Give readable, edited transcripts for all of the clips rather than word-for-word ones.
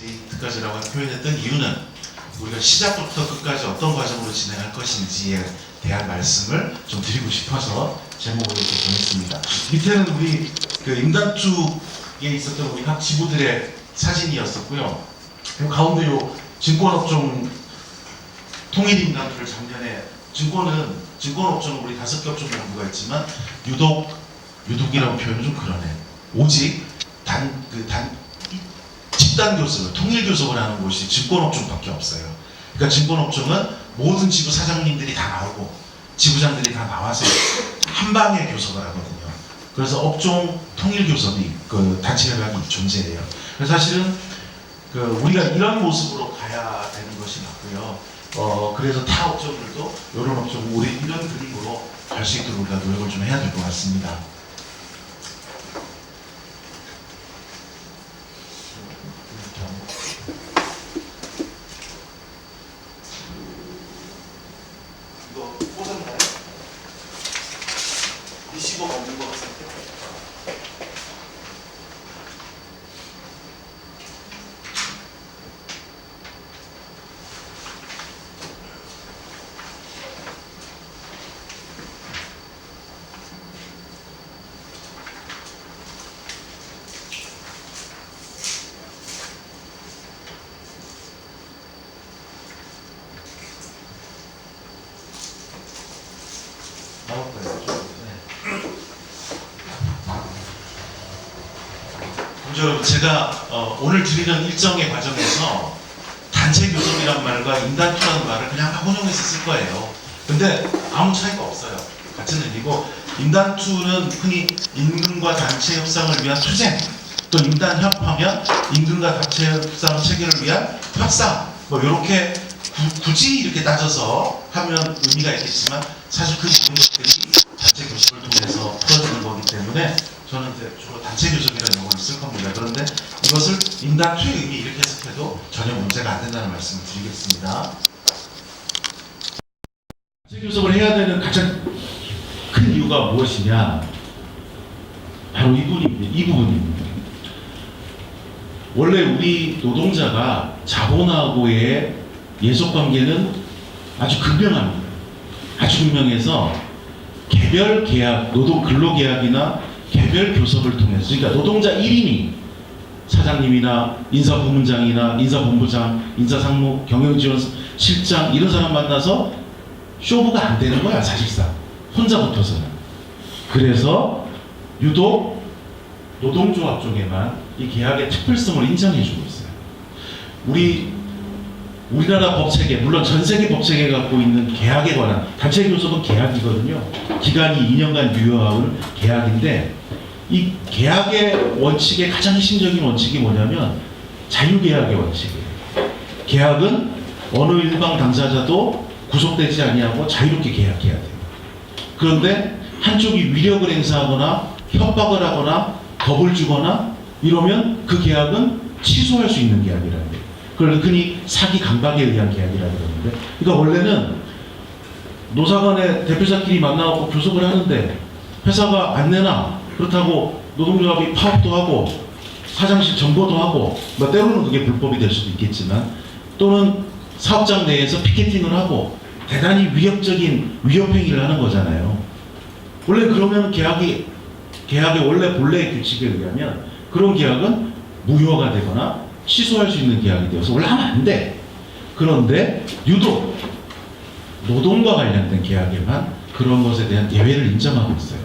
제이트까지라고 표현했던 이유는 우리가 시작부터 끝까지 어떤 과정으로 진행할 것인지에 대한 말씀을 좀 드리고 싶어서 제목을 이렇게 보냈습니다. 밑에는 우리 그 임단축에 있었던 우리 각 지부들의 사진이었었고요. 요 가운데 요 증권업종 통일임단투를 작년에 증권업종은 우리 5개 업종 정도가 있지만 유독이라고 표현은 좀 그러네. 오직 집단 교섭을, 통일 교섭을 하는 곳이 증권업종밖에 없어요. 그러니까 증권업종은 모든 지부 사장님들이 다 나오고 지부장들이 다 나와서 한 방에 교섭을 하거든요. 그래서 업종 통일 교섭이 그 단체 협약이 존재해요. 그래서 사실은 우리가 이런 모습으로 가야 되는 것이 맞고요. 그래서 타 업종들도 이런 업종, 우리 이런 그림으로 갈 수 있도록 우리가 노력을 좀 해야 될 것 같습니다. 이거 꽂았나요? 리시버가 없는 것 같은데. 여러분, 제가 오늘 드리는 일정의 과정에서 단체 교섭이란 말과 임단투라는 말을 그냥 막 혼용해서 쓸 거예요. 근데 아무 차이가 없어요. 같은 의미고, 임단투는 흔히 임금과 단체 협상을 위한 투쟁, 또 임단협하면 임금과 단체 협상 체계를 위한 협상, 뭐 이렇게 굳이 이렇게 따져서 하면 의미가 있겠지만 사실 그 모든 것들이 단체 교섭을 통해서 풀어지는 거기 때문에 저는 이제 주로 단체 교섭이라는 용어를 쓸 겁니다. 그런데 이것을 임단투의 의미 이렇게 해석해도 전혀 문제가 안 된다는 말씀을 드리겠습니다. 단체 교섭을 해야 되는 가장 큰 이유가 무엇이냐? 바로 이 부분입니다. 원래 우리 노동자가 자본하고의 예속관계는 아주 극명합니다. 아주 극명해서 개별 계약, 노동 근로계약이나 개별 교섭을 통해서, 그러니까 노동자 1인이 사장님이나 인사부문장이나 인사본부장, 인사상무, 경영지원실장 이런 사람 만나서 쇼부가 안 되는 거야, 사실상. 혼자 붙어서는. 그래서 유독 노동조합 쪽에만 이 계약의 특별성을 인정해주고 있어요. 우리나라 법체계, 물론 전 세계 법체계가 갖고 있는 계약에 관한, 단체 교섭은 계약이거든요. 기간이 2년간 유효한 계약인데, 이 계약의 원칙의 가장 핵심적인 원칙이 뭐냐면 자유계약의 원칙이에요. 계약은 어느 일방 당사자도 구속되지 아니하고 자유롭게 계약해야 돼요. 그런데 한쪽이 위력을 행사하거나 협박을 하거나 겁을 주거나 이러면 그 계약은 취소할 수 있는 계약이라는 거예요. 그걸 흔히 사기 강박에 의한 계약이라고 그러는데, 그러니까 원래는 노사간의 대표자끼리 만나고 교섭을 하는데 회사가 안 내나, 그렇다고 노동조합이 파업도 하고 사장실 점거도 하고, 뭐 때로는 그게 불법이 될 수도 있겠지만, 또는 사업장 내에서 피켓팅을 하고 대단히 위협적인 위협행위를 하는 거잖아요. 원래 그러면 계약의 원래 본래의 규칙에 의하면 그런 계약은 무효가 되거나 취소할 수 있는 계약이 되어서 원래 하면 안 돼. 그런데 유독 노동과 관련된 계약에만 그런 것에 대한 예외를 인정하고 있어요.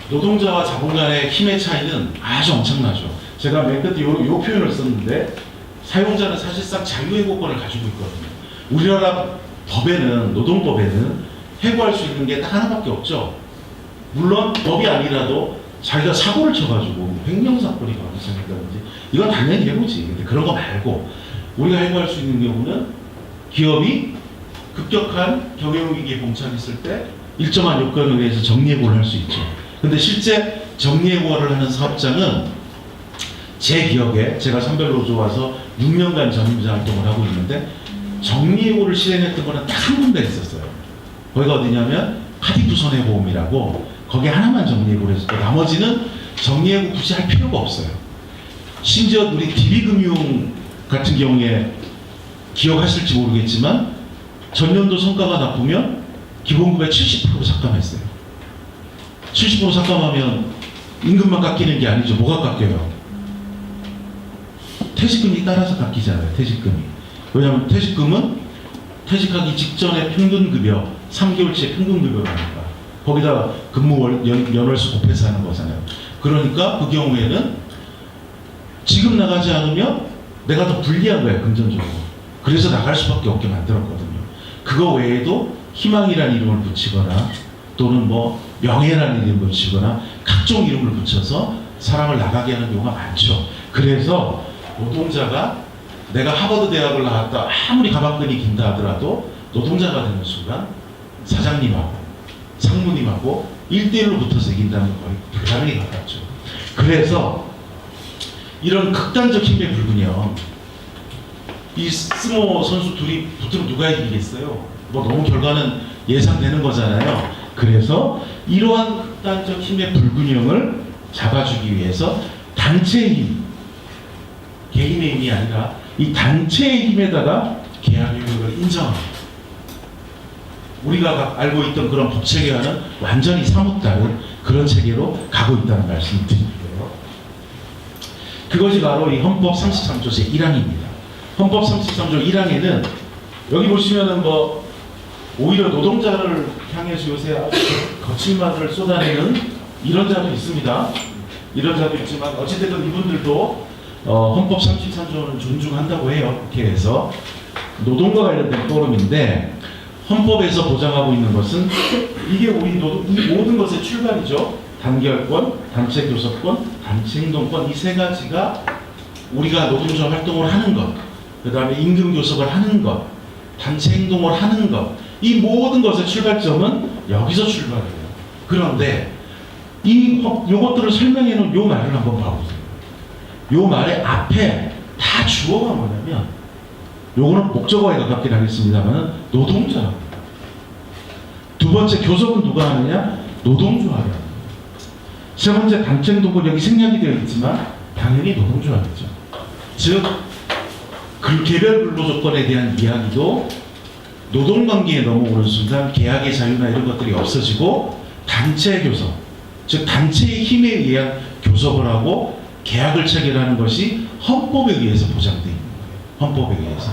노동자와 자본 간의 힘의 차이는 아주 엄청나죠. 제가 맨 끝에 요 표현을 썼는데, 사용자는 사실상 자유해고권을 가지고 있거든요. 우리나라 법에는, 노동법에는 해고할 수 있는 게 딱 하나밖에 없죠. 물론 법이 아니라도 자기가 사고를 쳐가지고 횡령사건이 발생했다든지 이건 당연히 해고지. 근데 그런 거 말고 우리가 해고할 수 있는 경우는 기업이 급격한 경영위기에 봉착했을 때 일정한 요건에 의해서 정리해고를 할 수 있죠. 근데 실제 정리해고를 하는 사업장은 제 기억에, 제가 선별노조 와서 6년간 전임자 활동을 하고 있는데 정리해고를 실행했던 거는 딱 한 군데 있었어요. 거기가 어디냐면 카디프 손해보험이라고, 거기 하나만 정리해고를 했었고 나머지는 정리해고 굳이 할 필요가 없어요. 심지어 우리 DB금융 같은 경우에 기억하실지 모르겠지만 전년도 성과가 나쁘면 기본급의 70% 삭감했어요. 70% 삭감하면 임금만 깎이는 게 아니죠. 뭐가 깎여요? 퇴직금이 따라서 깎이잖아요. 퇴직금이. 왜냐하면 퇴직금은 퇴직하기 직전에 평균급여 3개월치의 평균급여를 하니까 거기다 근무월 연월수 곱해서 하는 거잖아요. 그러니까 그 경우에는 지금 나가지 않으면 내가 더 불리한 거예요. 금전적으로. 그래서 나갈 수밖에 없게 만들었거든요. 그거 외에도 희망이라는 이름을 붙이거나 또는 뭐 명예라는 이름을 붙이거나 각종 이름을 붙여서 사람을 나가게 하는 경우가 많죠. 그래서 노동자가 내가 하버드 대학을 나왔다 아무리 가방끈이 긴다 하더라도 노동자가 되는 순간 사장님하고 상무님하고 1대1로 붙어서 이긴다는 거 거의 불가능에 가깝죠. 그래서 이런 극단적 힘의 불균형, 이 스모 선수 둘이 붙으면 누가 이기겠어요? 뭐 너무 결과는 예상되는 거잖아요. 그래서 이러한 극단적 힘의 불균형을 잡아주기 위해서 단체의 힘, 개인의 힘이 아니라 이 단체의 힘에다가 계약 효력을 인정합니다. 우리가 알고 있던 그런 법 체계와는 완전히 사뭇 다른 그런 체계로 가고 있다는 말씀을 드리고요. 그것이 바로 이 헌법 33조 제1항입니다. 헌법 33조 1항에는 여기 보시면은 뭐 오히려 노동자를 향해서 요새 아주 거친 말을 쏟아내는 이런 자도 있습니다. 이런 자도 있지만 어찌됐든 이분들도 헌법 33조는 존중한다고 해요. 국회에서. 노동과 관련된 포럼인데 헌법에서 보장하고 있는 것은 이게 우리 이 모든 것의 출발이죠. 단결권, 단체 교섭권, 단체 행동권 이 세 가지가 우리가 노동자 활동을 하는 것, 그 다음에 임금 교섭을 하는 것, 단체 행동을 하는 것, 이 모든 것의 출발점은 여기서 출발해요. 그런데 요것들을 설명해 놓은 요 말을 한번 봐보세요. 요 말의 앞에 다 주어가 뭐냐면 요거는 목적어에 가깝긴 하겠습니다만 노동자. 두 번째 교섭은 누가 하느냐? 노동조합이 합니다. 세 번째 단체 행동권 여기 생략이 되어 있지만 당연히 노동조합이죠. 즉 개별 근로조건에 대한 이야기도 노동관계에 넘어오는 순간 계약의 자유나 이런 것들이 없어지고 단체 교섭, 즉 단체의 힘에 의한 교섭을 하고 계약을 체결하는 것이 헌법에 의해서 보장되어 있는 거예요. 헌법에 의해서.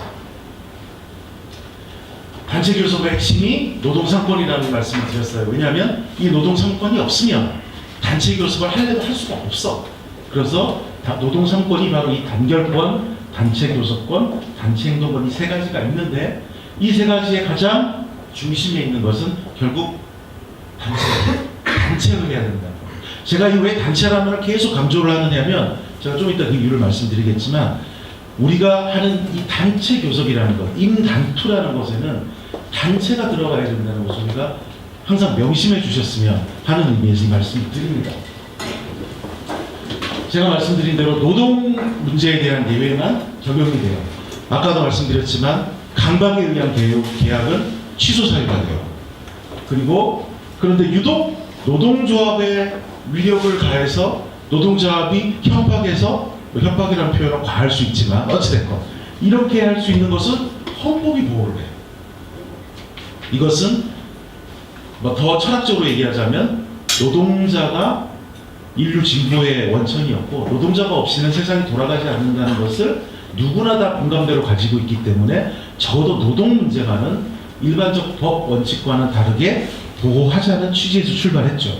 단체 교섭의 핵심이 노동상권이라는 말씀을 드렸어요. 왜냐하면 이 노동상권이 없으면 단체 교섭을 하려도 할 수가 없어. 그래서 노동상권이 바로 이 단결권, 단체 교섭권, 단체 행동권 이 세 가지가 있는데 이 세 가지의 가장 중심에 있는 것은 결국 단체를 해야 된다는 거예요. 제가 왜 단체라는 걸 계속 강조를 하느냐면 제가 좀 이따 그 이유를 말씀드리겠지만 우리가 하는 이 단체 교섭이라는 것, 임단투라는 것에는 단체가 들어가야 된다는 것을 우리가 항상 명심해 주셨으면 하는 의미에서 이 말씀을 드립니다. 제가 말씀드린 대로 노동 문제에 대한 예외만 적용이 돼요. 아까도 말씀드렸지만 강박에 의한 계약은 취소 사유가 돼요. 그리고 그런데 유독 노동조합의 위력을 가해서 노동조합이 협박해서 협박이라는 표현은 과할 수 있지만 어찌됐건 이렇게 할 수 있는 것은 헌법이 보호를 해요. 이것은 뭐 더 철학적으로 얘기하자면 노동자가 인류 진보의 원천이었고 노동자가 없이는 세상이 돌아가지 않는다는 것을 누구나 다 공감대로 가지고 있기 때문에 적어도 노동 문제가는 일반적 법 원칙과는 다르게 보호하자는 취지에서 출발했죠.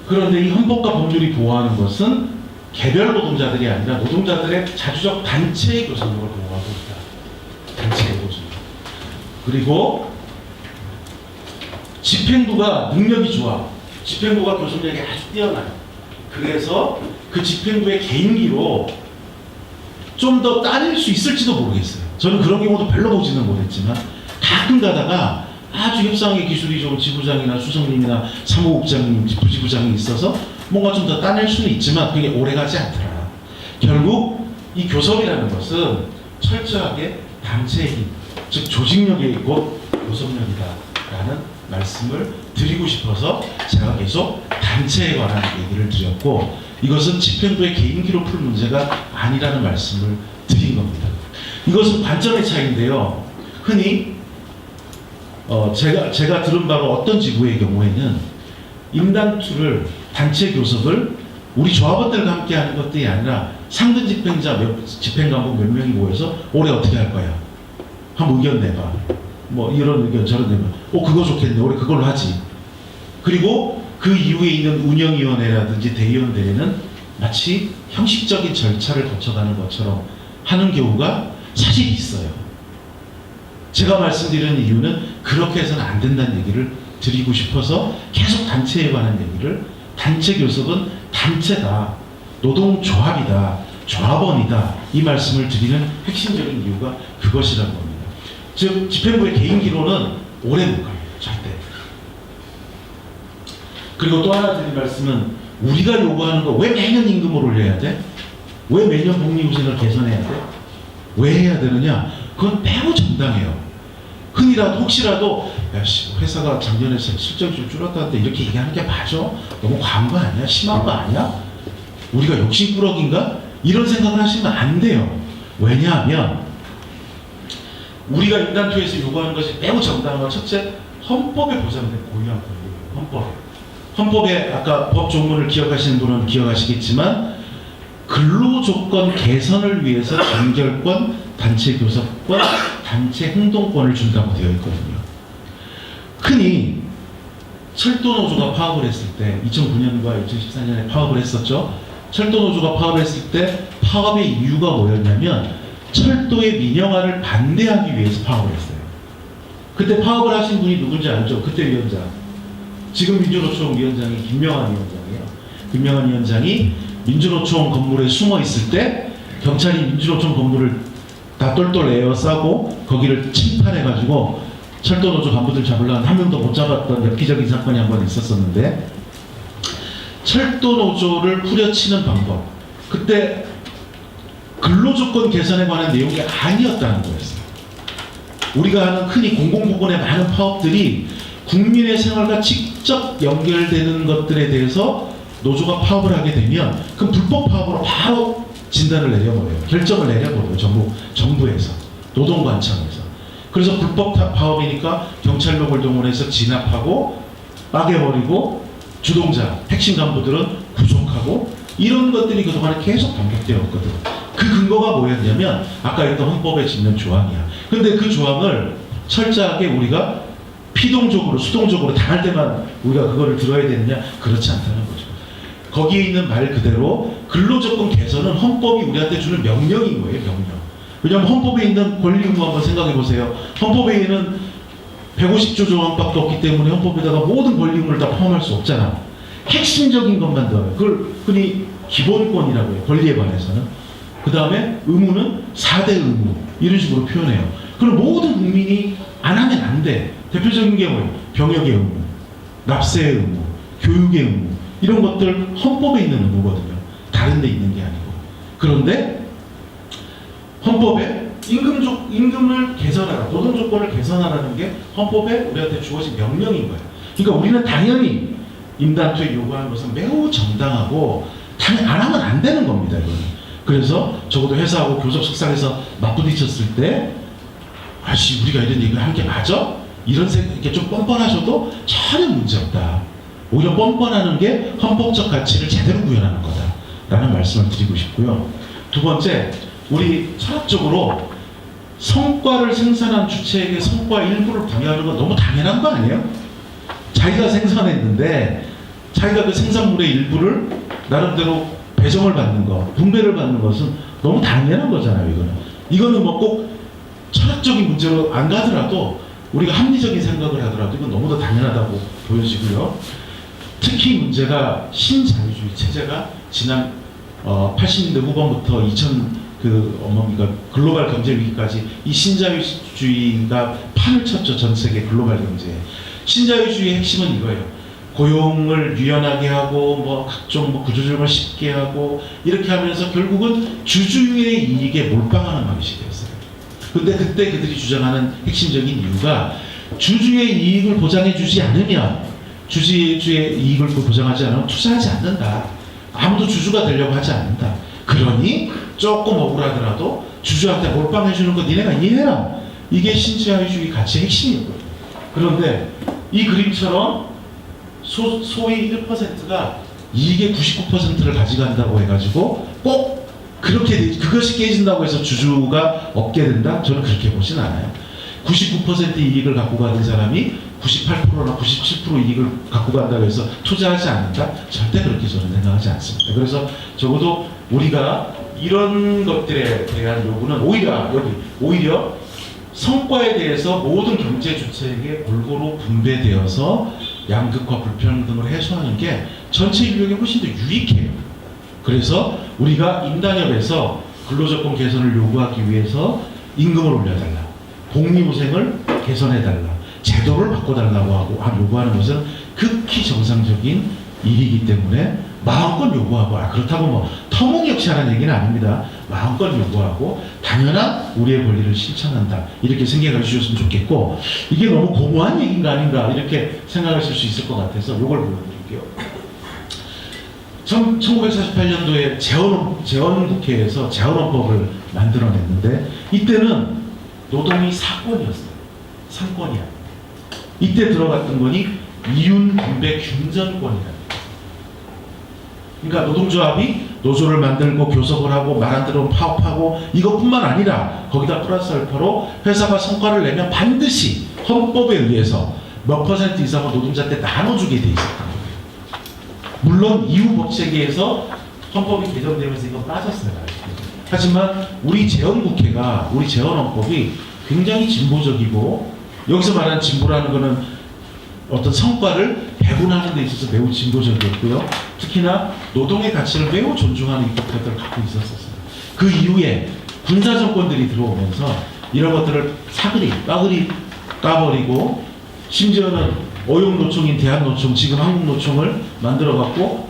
그런데 이 헌법과 법률이 보호하는 것은 개별 노동자들이 아니라 노동자들의 자주적 단체의 교섭력을 보호하고 있다. 단체의 교섭력. 그리고 집행부가 능력이 좋아. 집행부가 교섭력이 아주 뛰어나요. 그래서 그 집행부의 개인기로 좀 더 따낼 수 있을지도 모르겠어요. 저는 그런 경우도 별로 보지는 못했지만 가끔 가다가 아주 협상의 기술이 좋은 지부장이나 수석님이나 사무국장님, 부지부장이 있어서 뭔가 좀 더 따낼 수는 있지만 그게 오래가지 않더라. 결국 이 교섭이라는 것은 철저하게 단체의 힘, 즉 조직력이 곧 교섭력이다라는 말씀을 드리고 싶어서 제가 계속 단체에 관한 얘기를 드렸고 이것은 집행부의 개인기로 풀 문제가 아니라는 말씀을 드린 겁니다. 이것은 관점의 차이인데요. 흔히 제가 들은 바로 어떤 지구의 경우에는 임단투를 단체 교섭을 우리 조합원들과 함께 하는 것들이 아니라 상근 집행관분 몇 명이 모여서 올해 어떻게 할 거야? 한번 의견 내봐. 뭐 이런 의견 저런 의견. 그거 좋겠네. 올해 그걸로 하지. 그리고 그 이후에 있는 운영위원회라든지 대의원들에는 마치 형식적인 절차를 거쳐가는 것처럼 하는 경우가 사실 있어요. 제가 말씀드리는 이유는 그렇게 해서는 안 된다는 얘기를 드리고 싶어서 계속 단체에 관한 얘기를, 단체 교섭은 단체다, 노동조합이다, 조합원이다, 이 말씀을 드리는 핵심적인 이유가 그것이라는 겁니다. 즉 집행부의 개인기로는 오래 못 가요. 절대. 그리고 또 하나 드릴 말씀은 우리가 요구하는 거 왜 매년 임금을 올려야 돼? 왜 매년 복리후생을 개선해야 돼? 왜 해야 되느냐? 그건 매우 정당해요. 혹시라도 야씨 회사가 작년에 실적이 좀 줄었다는데 이렇게 얘기하는 게 맞아? 너무 과한 거 아니야? 심한 거 아니야? 우리가 욕심꾸러기인가? 이런 생각을 하시면 안 돼요. 왜냐하면 우리가 임단투에서 요구하는 것이 매우 정당한 건 첫째, 헌법에 보장된 고유한 권리예요. 헌법에 아까 법 조문을 기억하시는 분은 기억하시겠지만 근로조건 개선을 위해서 단결권, 단체 교섭권, 단체 행동권을 준다고 되어 있거든요. 흔히 철도노조가 파업을 했을 때 2009년과 2014년에 파업을 했었죠. 철도노조가 파업을 했을 때 파업의 이유가 뭐였냐면 철도의 민영화를 반대하기 위해서 파업을 했어요. 그때 파업을 하신 분이 누군지 알죠? 그때 위원장. 지금 민주노총 위원장이 김명환 위원장이에요. 김명환 위원장이 민주노총 건물에 숨어 있을 때 경찰이 민주노총 건물을 다 똘똘 에워싸고 거기를 침탈해가지고 철도노조 간부들 잡으려면 한 명도 못 잡았던 엽기적인 사건이 한 번 있었었는데, 철도노조를 후려치는 방법, 그때 근로조건 개선에 관한 내용이 아니었다는 거였어요. 우리가 하는 흔히 공공부문의 많은 파업들이 국민의 생활과 직접 연결되는 것들에 대해서 노조가 파업을 하게 되면 그 불법 파업으로 바로 진단을 내려버려요. 결정을 내려버려요. 정부에서, 노동관청에서. 그래서 불법 파업이니까 경찰력을 동원해서 진압하고 빠개버리고 주동자, 핵심 간부들은 구속하고, 이런 것들이 그동안에 계속 반복되었거든. 그 근거가 뭐였냐면 아까 했던 헌법에 짓는 조항이야. 근데 그 조항을 철저하게 우리가 피동적으로, 수동적으로 당할 때만 우리가 그거를 들어야 되느냐? 그렇지 않다는 거죠. 거기에 있는 말 그대로 근로조건 개선은 헌법이 우리한테 주는 명령인 거예요. 명령. 왜냐하면 헌법에 있는 권리 의무 한번 생각해 보세요. 헌법에 있는 150조 조항밖에 없기 때문에 헌법에다가 모든 권리 의무를 다 포함할 수 없잖아. 핵심적인 것만 더해요. 그걸 흔히 기본권이라고 해요. 권리에 관해서는. 그 다음에 의무는 4대 의무, 이런 식으로 표현해요. 그럼 모든 국민이 안 하면 안 돼. 대표적인 게 뭐예요? 병역의 의무, 납세의 의무, 교육의 의무, 이런 것들 헌법에 있는 의무거든요. 다른 데 있는 게 아니고. 그런데 헌법에 임금을 개선하라, 노동조건을 개선하라는 게 헌법에 우리한테 주어진 명령인 거예요. 그러니까 우리는 당연히 임단투에 요구하는 것은 매우 정당하고 당연히 안 하면 안 되는 겁니다. 이거는. 그래서 적어도 회사하고 교섭 석상에서 맞부딪혔을 때 아씨 우리가 이런 얘기를 한 게 맞아? 이런 생각, 이렇게 좀 뻔뻔하셔도 전혀 문제 없다. 오히려 뻔뻔하는 게 헌법적 가치를 제대로 구현하는 거다라는 말씀을 드리고 싶고요. 두 번째, 우리 철학적으로 성과를 생산한 주체에게 성과 일부를 부여하는 건 너무 당연한 거 아니에요? 자기가 생산했는데 자기가 그 생산물의 일부를 나름대로 배정을 받는 거, 분배를 받는 것은 너무 당연한 거잖아요. 이거는 뭐 꼭 철학적인 문제로 안 가더라도 우리가 합리적인 생각을 하더라도 이건 너무도 당연하다고 보여지고요. 특히 문제가 신자유주의 체제가 지난 80년대 후반부터 2000 글로벌 경제 위기까지 이 신자유주의가 판을 쳤죠. 전 세계 글로벌 경제에. 신자유주의의 핵심은 이거예요. 고용을 유연하게 하고 뭐 각종 구조조정을 쉽게 하고 이렇게 하면서 결국은 주주의 이익에 몰빵하는 방식이었어요. 근데 그때 그들이 주장하는 핵심적인 이유가 주주의 이익을 보장해 주지 않으면, 주주의 이익을 보장하지 않으면 투자하지 않는다. 아무도 주주가 되려고 하지 않는다. 그러니 조금 억울하더라도 주주한테 몰빵해주는 거 니네가 이해해라. 이게 신자유주의 가치의 핵심이고요. 그런데 이 그림처럼 소위 1%가 이익의 99%를 가져간다고 해가지고 꼭 그렇게 그것이 깨진다고 해서 주주가 없게 된다? 저는 그렇게 보진 않아요. 99% 이익을 갖고 가는 사람이 98%나 97% 이익을 갖고 간다고 해서 투자하지 않는다? 절대 그렇게 저는 생각하지 않습니다. 그래서 적어도 우리가 이런 것들에 대한 요구는 오히려 성과에 대해서 모든 경제 주체에게 골고루 분배되어서 양극화 불평등을 해소하는 게 전체 인력에 훨씬 더 유익해요. 그래서 우리가 임단협에서 근로조건 개선을 요구하기 위해서 임금을 올려달라, 복리후생을 개선해달라, 제도를 바꿔달라고 하고 요구하는 것은 극히 정상적인 일이기 때문에 마음껏 요구하고, 그렇다고 뭐 터무니없이하는 얘기는 아닙니다. 마음껏 요구하고 당연한 우리의 권리를 실천한다, 이렇게 생각해 주셨으면 좋겠고, 이게 너무 고무한 얘기인가 아닌가 이렇게 생각하실 수 있을 것 같아서 이걸 보여드릴게요. 1948년도에 재헌국회에서 재헌헌법을 만들어냈는데 이때는 노동이 사권이었어요. 상권이 아니에요. 이때 들어갔던 거니 이윤 분배 균전권이다. 그러니까 노동조합이 노조를 만들고 교섭을 하고 말 안 들으면 파업하고, 이것뿐만 아니라 거기다 플러스 알파로 회사가 성과를 내면 반드시 헌법에 의해서 몇 % 이상을 노동자한테 나눠주게 돼 있었던 거예요. 물론 이후 법체계에서 헌법이 개정되면서 이건 빠졌어요. 하지만 우리 재헌국회가, 우리 재헌헌법이 굉장히 진보적이고, 여기서 말하는 진보라는 거는 어떤 성과를 배분하는 데 있어서 매우 진보적이었고요. 특히나 노동의 가치를 매우 존중하는 입법자들을 갖고 있었어요. 그 이후에 군사정권들이 들어오면서 이런 것들을 사그리 빠그리 까버리고, 심지어는 어용노총인 대한노총, 지금 한국노총을 만들어갖고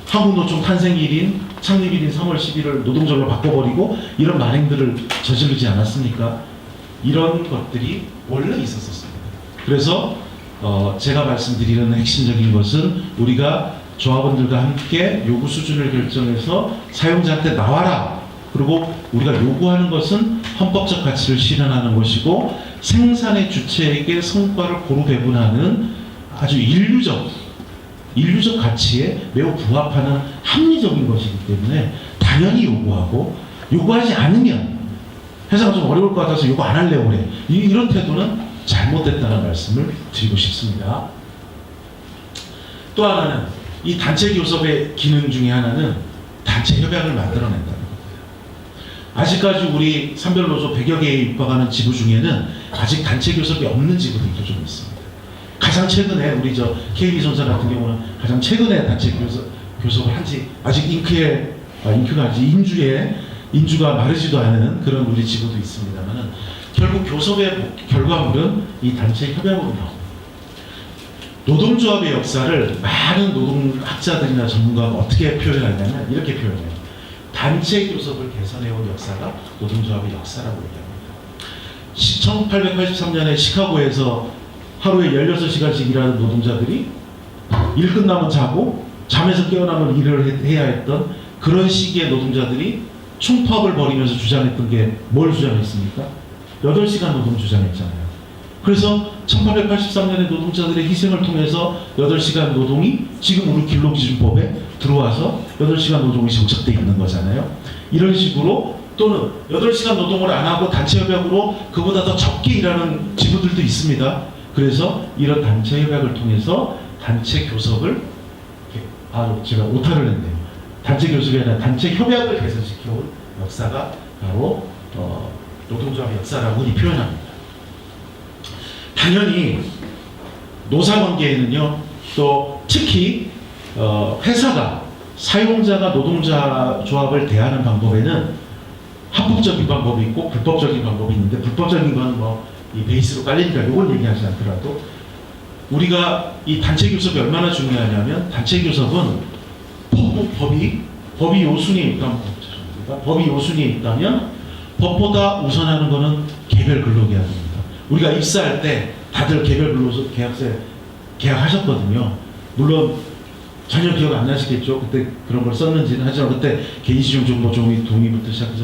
한국노총 탄생일인 창립일인 3월 11일 노동절로 바꿔버리고 이런 만행들을 저지르지 않았습니까? 이런 것들이 원래 있었습니다. 그래서 제가 말씀드리는 핵심적인 것은 우리가 조합원들과 함께 요구 수준을 결정해서 사용자한테 나와라. 그리고 우리가 요구하는 것은 헌법적 가치를 실현하는 것이고, 생산의 주체에게 성과를 고루 배분하는 아주 인류적 가치에 매우 부합하는 합리적인 것이기 때문에 당연히 요구하고, 요구하지 않으면 회사가 좀 어려울 것 같아서 요구 안 하려고 그래. 이런 태도는 잘못됐다는 말씀을 드리고 싶습니다. 또 하나는 이 단체 교섭의 기능 중에 하나는 단체 협약을 만들어낸다는 겁니다. 아직까지 우리 산별노조 100여 개에 입각하는 지부 중에는 아직 단체 교섭이 없는 지부들도 좀 있습니다. 가장 최근에 우리 KB손사 같은 경우는 가장 최근에 단체 교섭을 한지 아직 인크가 아직 인주가 마르지도 않은 그런 우리 지부도 있습니다만은, 결국 교섭의 결과물은 이 단체 협약으로 나옵니다. 노동조합의 역사를 많은 노동학자들이나 전문가가 어떻게 표현하냐면 이렇게 표현해요. 단체 교섭을 개선해온 역사가 노동조합의 역사라고 얘기합니다. 1883년에 시카고에서 하루에 16시간씩 일하는 노동자들이 일 끝나면 자고, 잠에서 깨어나면 일을 해야 했던 그런 시기의 노동자들이 총파업을 벌이면서 주장했던 게 뭘 주장했습니까? 8시간 노동 주장했잖아요. 그래서 1883년에 노동자들의 희생을 통해서 8시간 노동이 지금 우리 근로기준법에 들어와서 8시간 노동이 정착되어 있는 거잖아요. 이런 식으로, 또는 8시간 노동을 안 하고 단체 협약으로 그보다 더 적게 일하는 지부들도 있습니다. 그래서 이런 단체 협약을 통해서 단체 교섭을, 제가 오타를 했네요. 단체 교섭이 아니라 단체 협약을 개선시켜온 역사가 바로 노동조합의 역사라고 표현합니다. 당연히 노사관계에는요, 또 특히 회사가 사용자가 노동자 조합을 대하는 방법에는 합법적인 방법이 있고 불법적인 방법이 있는데, 불법적인 건 이 베이스로 깔리니까 이걸 얘기하지 않더라도, 우리가 이 단체 교섭이 얼마나 중요하냐면, 단체 교섭은 법이 요순위에 있다면 법보다 우선하는 것은 개별 근로계약입니다. 우리가 입사할 때 다들 개별 근로소 계약서 계약하셨거든요. 물론 전혀 기억 안 나시겠죠? 그때 그런 걸 썼는지는. 하지만 그때 개인시정 정보 동의부터 시작해서